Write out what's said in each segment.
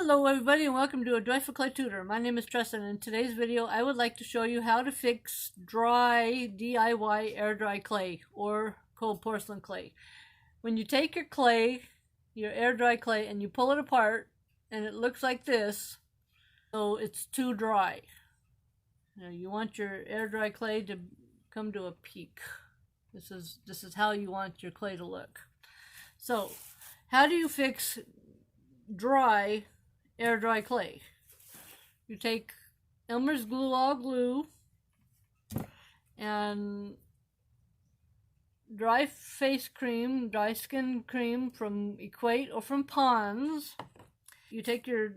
Hello everybody and welcome to A Joyful Clay Tutor. My name is Tressa and in today's video I would like to show you how to fix dry DIY air dry clay or cold porcelain clay. When you take your clay, your air dry clay, and you pull it apart and it looks like this, so it's too dry. You want your air dry clay to come to a peak. This is how you want your clay to look. So how do you fix dry air dry clay? You take Elmer's glue all glue and dry face cream, dry skin cream from Equate or from Pond's. You take your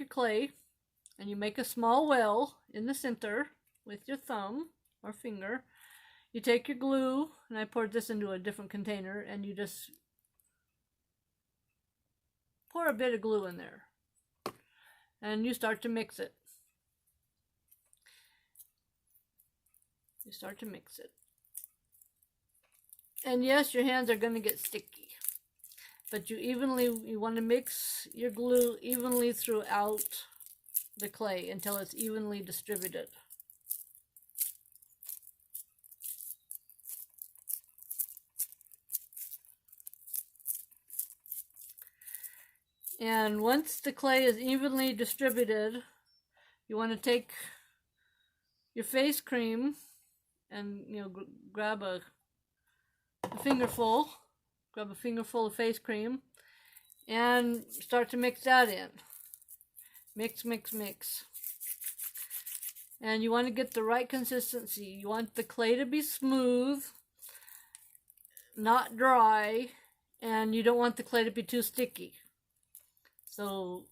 clay and you make a small well in the center with your thumb or finger. You take your glue, and I poured this into a different container, and you just pour a bit of glue in there and you start to mix it. And yes, your hands are going to get sticky, but you want to mix your glue evenly throughout the clay until it's evenly distributed. And once the clay is evenly distributed, you want to take your face cream and grab a fingerful of face cream and start to mix that in. Mix. And you want to get the right consistency. You want the clay to be smooth, not dry, and you don't want the clay to be too sticky. So,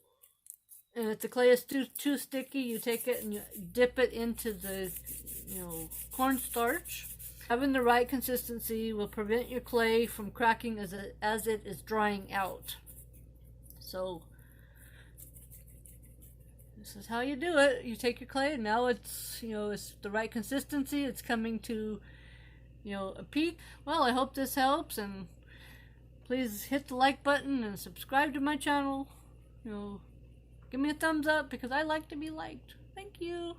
and if the clay is too sticky, you take it and you dip it into the, cornstarch. Having the right consistency will prevent your clay from cracking as it is drying out. So, this is how you do it. You take your clay and now it's the right consistency. It's coming to, a peak. Well, I hope this helps, and please hit the like button and subscribe to my channel. Give me a thumbs up because I like to be liked. Thank you.